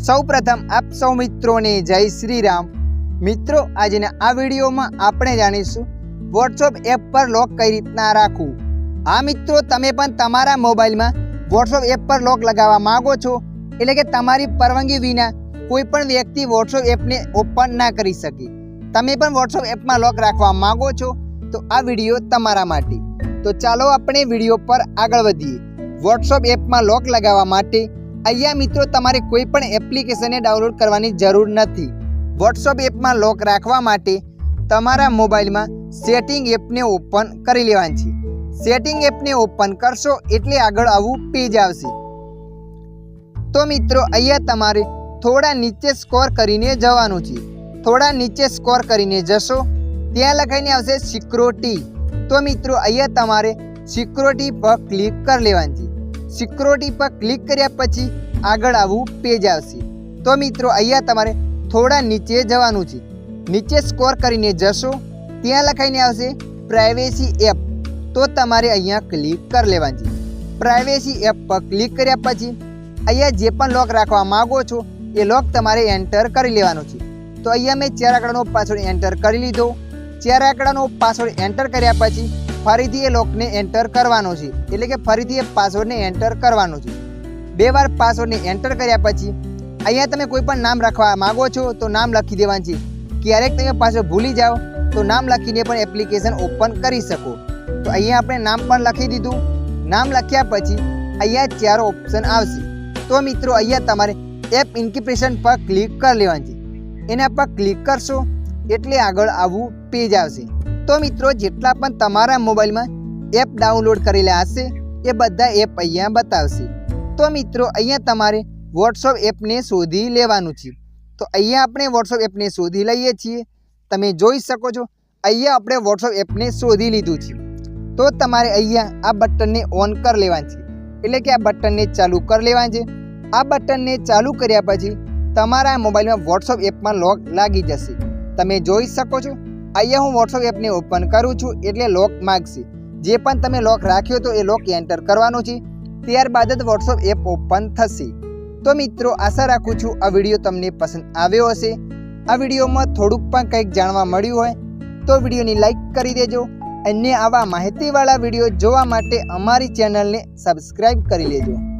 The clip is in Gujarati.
સૌપ્રથમ આપ સૌ મિત્રોને જય શ્રી રામ। મિત્રો આજના આ વિડીયોમાં આપણે જાણીશું વોટ્સએપ એપ પર લોક કઈ રીતના રાખવું। આ મિત્રો તમે પણ તમારા મોબાઈલમાં વોટ્સએપ એપ પર લોક લગાવવા માંગો છો, એટલે કે તમારી પરવાનગી વિના કોઈ પણ વ્યક્તિ વોટ્સએપ એપને ઓપન ના કરી શકે। તમે પણ વોટ્સએપ એપમાં લોક રાખવા માંગો છો તો આ વિડીયો તમારા માટે। તો ચાલો આપણે વિડીયો પર આગળ વધીએ। વોટ્સએપ એપમાં લોક લગાવવા માટે અહીંયા મિત્રો તમારે કોઈ પણ એપ્લિકેશનને ડાઉનલોડ કરવાની જરૂર નથી। વોટ્સએપ એપમાં લોક રાખવા માટે તમારા મોબાઈલમાં સેટિંગ એપને ઓપન કરી લેવાની છે। સેટિંગ એપને ઓપન કરશો એટલે આગળ આવું પેજ આવશે। તો મિત્રો અહીંયા તમારે થોડા નીચે સ્ક્રોલ કરીને જવાનું છે। થોડા નીચે સ્ક્રોલ કરીને જશો ત્યાં લખાઈને આવશે સિક્યોરિટી। તો મિત્રો અહીંયા તમારે સિક્યોરિટી પર ક્લિક કરી લેવાની છે। સિક્યોરિટી પર ક્લિક કર્યા પછી આગળ આવું પેજ આવશે। તો મિત્રો અહીંયા તમારે થોડા નીચે જવાનું છે। નીચે સ્ક્રોલ કરીને જશો ત્યાં લખાઈને આવશે પ્રાઇવેસી એપ। તો તમારે અહીંયા ક્લિક કરી લેવાની છે। પ્રાઇવેસી એપ પર ક્લિક કર્યા પછી અહીંયા જે પણ લોક રાખવા માગો છો એ લોક તમારે એન્ટર કરી લેવાનો છે। તો અહીંયા મેં 4 આંકડાનો પાસવર્ડ એન્ટર કરી લીધો। 4 આંકડાનો પાસવર્ડ એન્ટર કર્યા પછી ફરીથી એ લોકને એન્ટર કરવાનો છે, એટલે કે ફરીથી એ પાસવર્ડને એન્ટર કરવાનો છે। 2 વાર પાસવર્ડને એન્ટર કર્યા પછી અહીંયા તમે કોઈ પણ નામ રાખવા માગો છો તો નામ લખી દેવાનું છે। ક્યારેક તમે પાસવર્ડ ભૂલી જાઓ તો નામ લખીને પણ એપ્લિકેશન ઓપન કરી શકો। તો અહીંયા આપણે નામ પણ લખી દીધું। નામ લખ્યા પછી અહીંયા 4 ઓપ્શન આવશે। તો મિત્રો અહીંયા તમારે એપ ઇન્ક્રિપ્શન પર ક્લિક કરી લેવાની છે। એના પર ક્લિક કરશો એટલે આગળ આવું પેજ આવશે। તો મિત્રો જેટલા પણ તમારા મોબાઈલમાં એપ ડાઉનલોડ કરેલા હશે એ બધા એપ અહીંયા બતાવશે। તો મિત્રો અહીંયા તમારે વોટ્સએપ એપને શોધી લેવાનું છે। તો અહીંયા આપણે વોટ્સએપ એપને શોધી લઈએ છીએ। તમે જોઈ શકો છો અહીંયા આપણે વોટ્સએપ એપને શોધી લીધું છે। તો તમારે અહીંયા આ બટનને ઓન કરી લેવાનું છે, એટલે કે આ બટનને ચાલુ કરી લેવાનું છે। આ બટનને ચાલુ કર્યા પછી તમારા મોબાઈલમાં વોટ્સએપ એપમાં લોક લાગી જશે। તમે જોઈ શકો છો અહીંયા હું વોટ્સએપ એપને ઓપન કરું છું એટલે લોક માગશે। જે પણ તમે લોક રાખ્યો તો એ લોક એન્ટર કરવાનો છે, ત્યારબાદ જ વોટ્સએપ એપ ઓપન થશે। તો મિત્રો આશા રાખું છું આ વિડીયો તમને પસંદ આવ્યો હશે। આ વિડીયોમાં થોડુંક પણ કંઈક જાણવા મળ્યું હોય તો વિડીયોની લાઈક કરી દેજો અને આવા માહિતીવાળા વિડીયો જોવા માટે અમારી ચેનલને સબસ્ક્રાઈબ કરી લેજો।